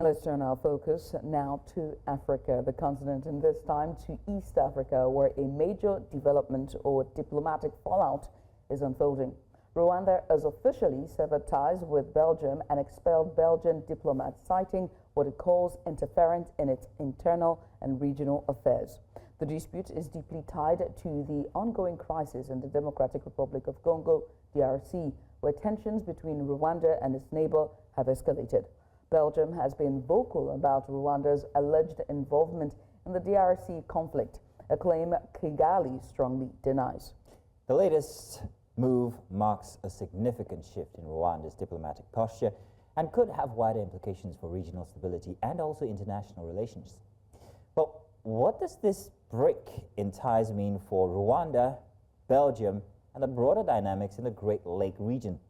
Let's turn our focus now to Africa, the continent, and this time to East Africa, where a major development or diplomatic fallout is unfolding. Rwanda has officially severed ties with Belgium and expelled Belgian diplomats, citing what it calls interference in its internal and regional affairs. The dispute is deeply tied to the ongoing crisis in the Democratic Republic of Congo, DRC, where tensions between Rwanda and its neighbor have escalated. Belgium has been vocal about Rwanda's alleged involvement in the DRC conflict, a claim Kigali strongly denies. The latest move marks a significant shift in Rwanda's diplomatic posture and could have wider implications for regional stability and also international relations. Well, what does this break in ties mean for Rwanda, Belgium, and the broader dynamics in the Great Lake region?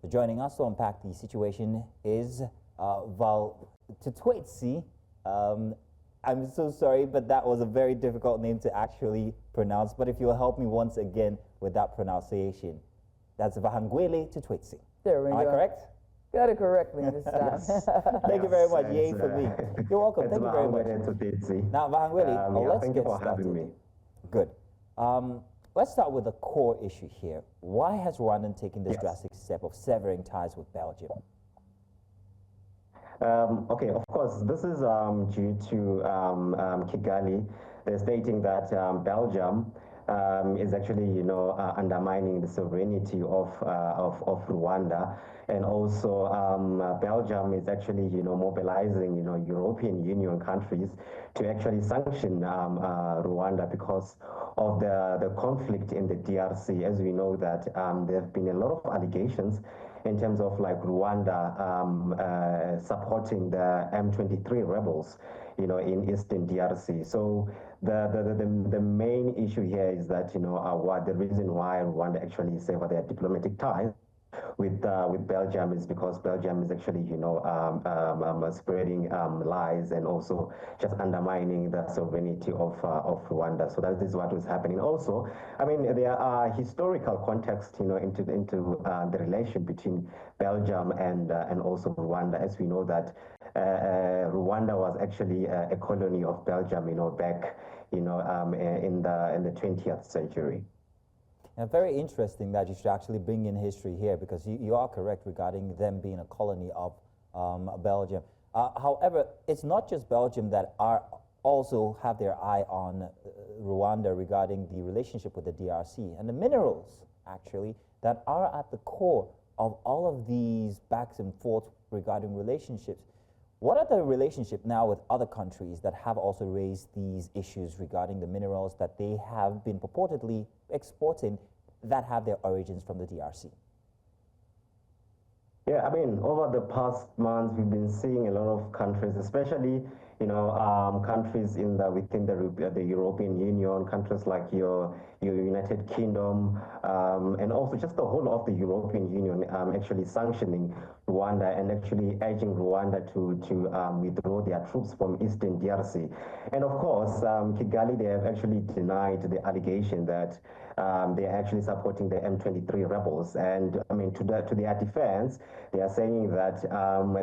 So joining us to unpack the situation is Val Tutwetsi. I'm so sorry, but that was a very difficult name to actually pronounce. But if you'll help me once again with that pronunciation, that's Vahangwele Tutwetsi. There we go. Am I correct? Got it correctly this time. Thank you very much. Yay for me. You're welcome. Thank you very much. Now, Vahangwele, let's get started. Good. Let's start with the core issue here. Why has Rwanda taken this drastic step of severing ties with Belgium? Okay, of course, this is due to Kigali. They're stating that Belgium is actually, undermining the sovereignty of Rwanda, and also Belgium is actually, mobilizing, European Union countries to actually sanction Rwanda because of the conflict in the DRC. As we know that there have been a lot of allegations in terms of like Rwanda supporting the M23 rebels, in Eastern DRC. So the main issue here is that, what the reason why Rwanda actually severed their diplomatic ties with Belgium is because Belgium is actually, spreading lies and also just undermining the sovereignty of Rwanda. So that is what was happening. Also, I mean, there are historical context, into the relation between Belgium and also Rwanda, as we know that Rwanda was actually a colony of Belgium, back, in the 20th century. Very interesting that you should actually bring in history here, because you are correct regarding them being a colony of Belgium. However, it's not just Belgium that also have their eye on Rwanda regarding the relationship with the DRC and the minerals, actually, that are at the core of all of these backs and forths regarding relationships. What are the relationship now with other countries that have also raised these issues regarding the minerals that they have been purportedly exporting that have their origins from the DRC? Yeah, I mean, over the past months, we've been seeing a lot of countries, especially, countries within the European Union, countries like your United Kingdom, and also just the whole of the European Union actually sanctioning Rwanda and actually urging Rwanda to withdraw their troops from Eastern DRC. And of course, Kigali, they have actually denied the allegation that they are actually supporting the M23 rebels. And I mean, to their defense, they are saying that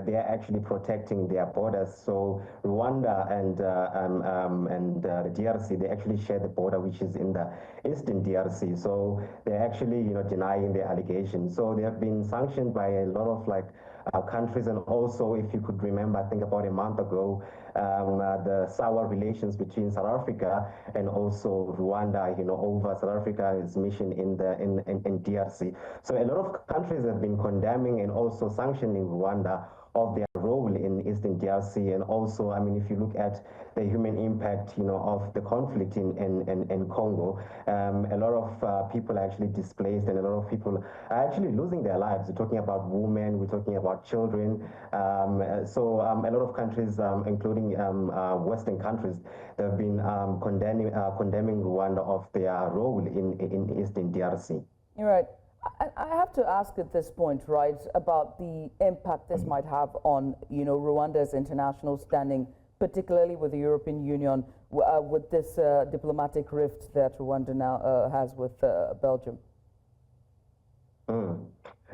they are actually protecting their borders. So Rwanda and the DRC, they actually share the border, which is in the Eastern DRC. So they're actually, denying the allegations. So they have been sanctioned by a lot of countries, and also, if you could remember, I think about a month ago, the sour relations between South Africa and also Rwanda, over South Africa's mission in DRC. So a lot of countries have been condemning and also sanctioning Rwanda of their role in Eastern DRC, and also, I mean, if you look at the human impact, of the conflict in Congo, a lot of people are actually displaced, and a lot of people are actually losing their lives. We're talking about women, we're talking about children. So a lot of countries, including Western countries, have been condemning Rwanda of their role in Eastern DRC. You're right. I have to ask at this point, right, about the impact this might have on, Rwanda's international standing, particularly with the European Union, with this diplomatic rift that Rwanda now has with Belgium.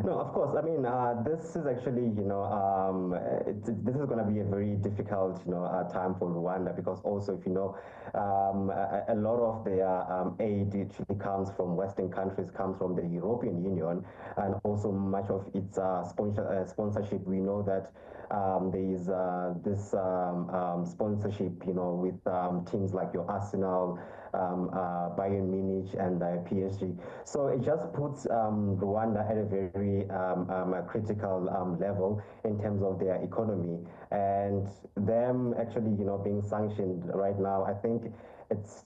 No, of course. I mean, this is actually, this is going to be a very difficult, time for Rwanda because also, if you know, a lot of their aid actually comes from Western countries, comes from the European Union, and also much of its sponsorship. We know that there is this sponsorship, with teams like your Arsenal, Bayern Munich, and PSG. So it just puts Rwanda at a very critical level in terms of their economy, and them actually, being sanctioned right now. I think it's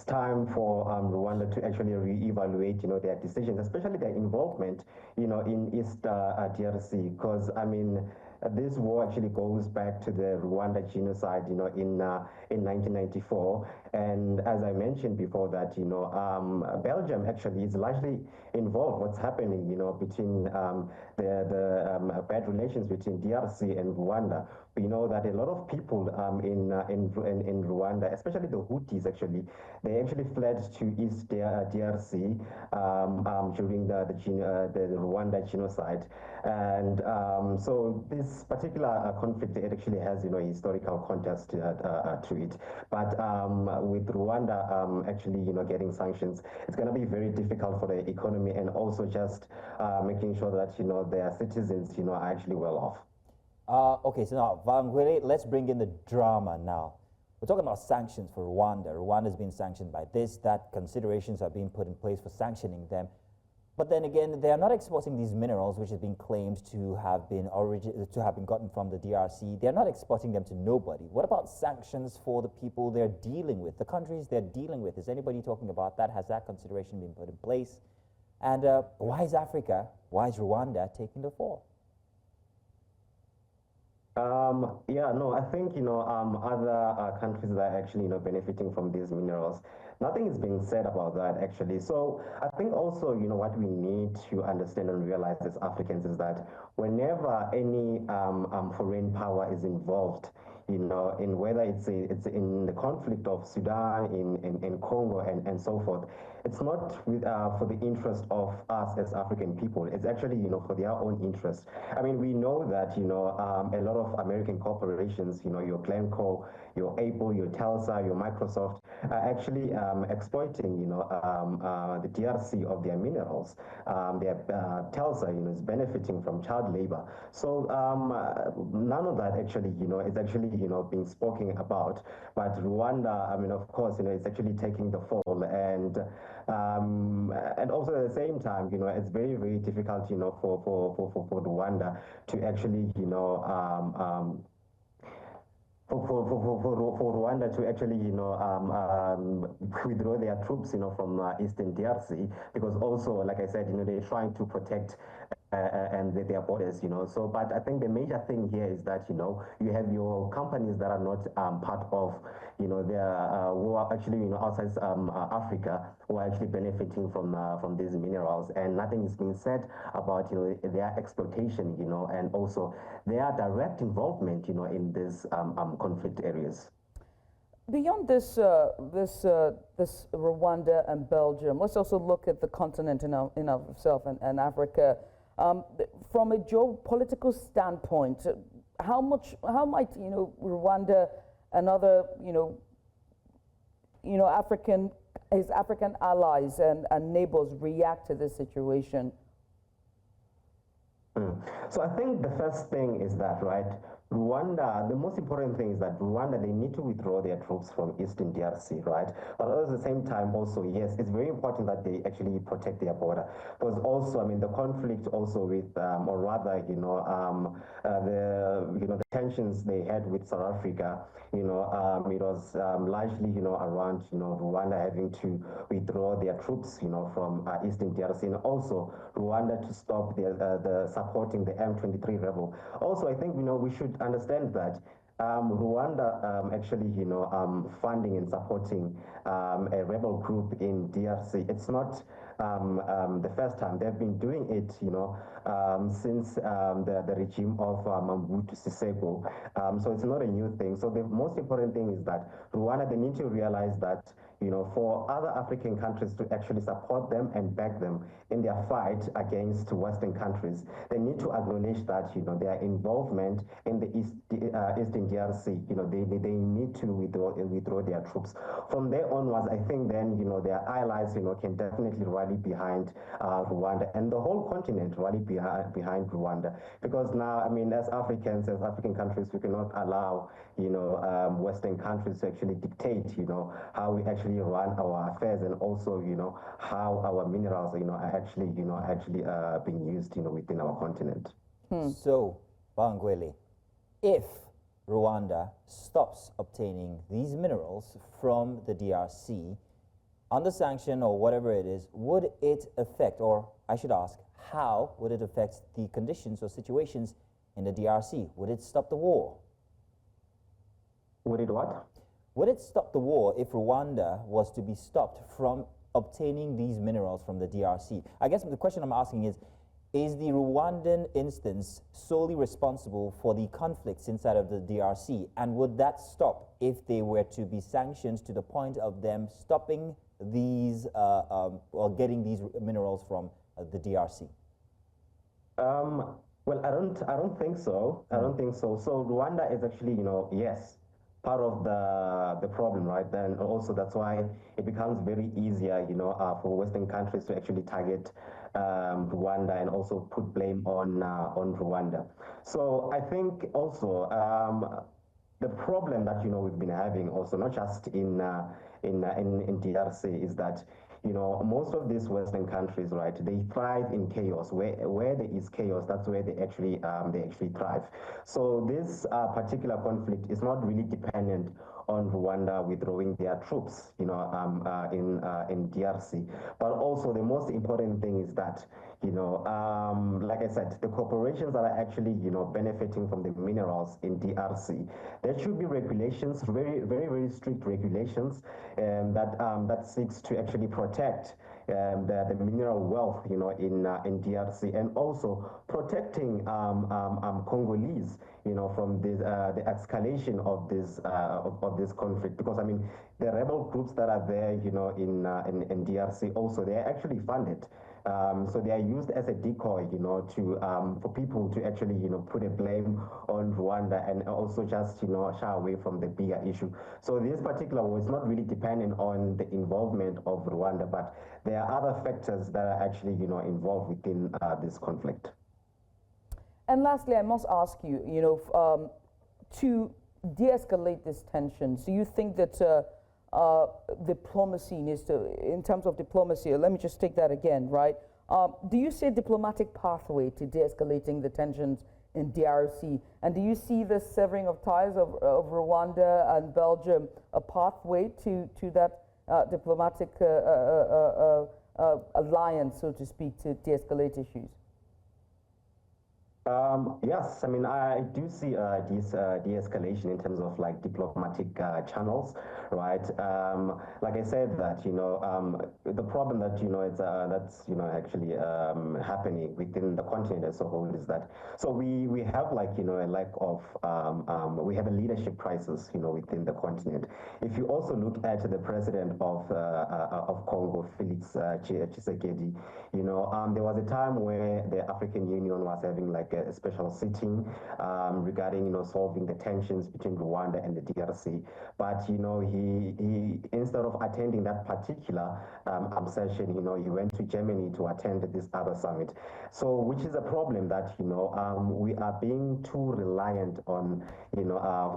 time for Rwanda to actually reevaluate, their decisions, especially their involvement, in East DRC, because I mean. This war actually goes back to the Rwanda genocide, in 1994. And as I mentioned before that, Belgium actually is largely involved what's happening, between the bad relations between DRC and Rwanda. We know that a lot of people in Rwanda, especially the Houthis, actually, they actually fled to East DRC during the Rwanda genocide, and so this particular conflict, it actually has a historical context to it. But with Rwanda actually getting sanctions, it's going to be very difficult for the economy, and also just making sure that their citizens are actually well off. Okay, so now, Vangwele, let's bring in the drama now. We're talking about sanctions for Rwanda. Rwanda's been sanctioned by this, that. Considerations are being put in place for sanctioning them. But then again, they are not exporting these minerals, which have been claimed to have been gotten from the DRC. They're not exporting them to nobody. What about sanctions for the people they're dealing with, the countries they're dealing with? Is anybody talking about that? Has that consideration been put in place? And why is Rwanda taking the fall? Yeah, no, I think, other countries that are actually, benefiting from these minerals. Nothing is being said about that, actually. So I think also, what we need to understand and realize as Africans is that whenever any foreign power is involved, in whether it's in the conflict of Sudan, in Congo, and so forth, it's not for the interest of us as African people. It's actually, for their own interest. I mean, we know that, a lot of American corporations, your Glencore, your Apple, your Telsa, your Microsoft, are actually exploiting, the DRC of their minerals. Their Telsa, is benefiting from child labor. So none of that actually, is actually, being spoken about. But Rwanda, I mean, of course, it's actually taking the fall, and also at the same time, it's very, very difficult, for Rwanda to actually, for Rwanda to actually, withdraw their troops, from Eastern DRC, because also, like I said, they're trying to protect and their borders, So, but I think the major thing here is that, you have your companies that are not part of, who are actually, outside Africa, who are actually benefiting from these minerals, and nothing is being said about, their exploitation, and also their direct involvement, in these conflict areas. Beyond this Rwanda and Belgium, let's also look at the continent in of itself and Africa. From a geopolitical standpoint, how might Rwanda and other his African allies and neighbors react to this situation? So I think the first thing is that, right, Rwanda, the most important thing is that Rwanda, they need to withdraw their troops from Eastern DRC, right? But at the same time also, yes, it's very important that they actually protect their border. Because also, I mean, the conflict also with, or rather, the tensions they had with South Africa, it was largely, around, Rwanda having to withdraw their troops, from Eastern DRC, and also Rwanda to stop the supporting the M23 rebel. Also, I think, we should understand that Rwanda actually, funding and supporting a rebel group in DRC. It's not the first time. They've been doing it, since the regime of Mobutu Seseko. So it's not a new thing. So the most important thing is that Rwanda, they need to realize that, for other African countries to actually support them and back them in their fight against Western countries, they need to acknowledge that, their involvement in the Eastern DRC, they need to withdraw their troops. From there onwards, I think then, their allies, can definitely rally behind Rwanda, and the whole continent rally behind Rwanda. Because now, as Africans, as African countries, we cannot allow, Western countries to actually dictate, how we actually run our affairs, and also, how our minerals, are actually being used, within our continent. So, Bangwele, if Rwanda stops obtaining these minerals from the DRC under sanction or whatever it is, would it affect, or I should ask, how would it affect the conditions or situations in the DRC? Would it stop the war? Would it what? Would it stop the war if Rwanda was to be stopped from obtaining these minerals from the DRC? I guess the question I'm asking is the Rwandan instance solely responsible for the conflicts inside of the DRC? And would that stop if they were to be sanctioned to the point of them stopping these or getting these minerals from the DRC? Well, I don't think so. I don't think so. So Rwanda is actually, yes, part of the problem, right? Then also that's why it becomes very easier, for Western countries to actually target Rwanda and also put blame on Rwanda. So I think also the problem that we've been having also, not just in DRC, is that most of these Western countries, right, they thrive in chaos. Where there is chaos, that's where they actually thrive. So this particular conflict is not really dependent on Rwanda withdrawing their troops, in DRC. But also the most important thing is that, like I said, the corporations that are actually, benefiting from the minerals in DRC, there should be regulations, very, very, very strict regulations, that seeks to actually protect the mineral wealth, in DRC, and also protecting Congolese, from the escalation of this conflict. Because the rebel groups that are there, in DRC also, they are actually funded. So they are used as a decoy, for people to actually, put a blame on Rwanda, and also just, shy away from the bigger issue. So this particular war is not really dependent on the involvement of Rwanda, but there are other factors that are actually, involved within this conflict. And lastly, I must ask you, to de-escalate these tensions, do you think that diplomacy needs to, in terms of diplomacy, let me just take that again, right? Do you see a diplomatic pathway to de-escalating the tensions in DRC? And do you see the severing of ties of Rwanda and Belgium a pathway to that diplomatic alliance, so to speak, to de-escalate issues? Yes, I do see this de-escalation in terms of like diplomatic channels, right? Like I said that, the problem that, that's, actually happening within the continent as a whole is that, so we have like, a lack of, we have a leadership crisis, within the continent. If you also look at the president of Congo, Felix Tshisekedi, there was a time where the African Union was having like a special sitting regarding, solving the tensions between Rwanda and the DRC. But, he instead of attending that particular session, he went to Germany to attend this other summit. So, which is a problem that, we are being too reliant on,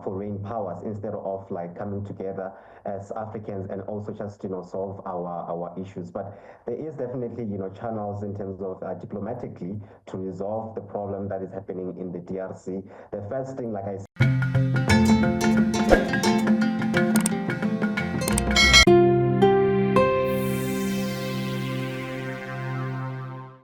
foreign powers instead of like coming together as Africans and also just, solve our issues. But there is definitely, channels in terms of diplomatically to resolve the problem that is happening in the DRC. The first thing, like I said,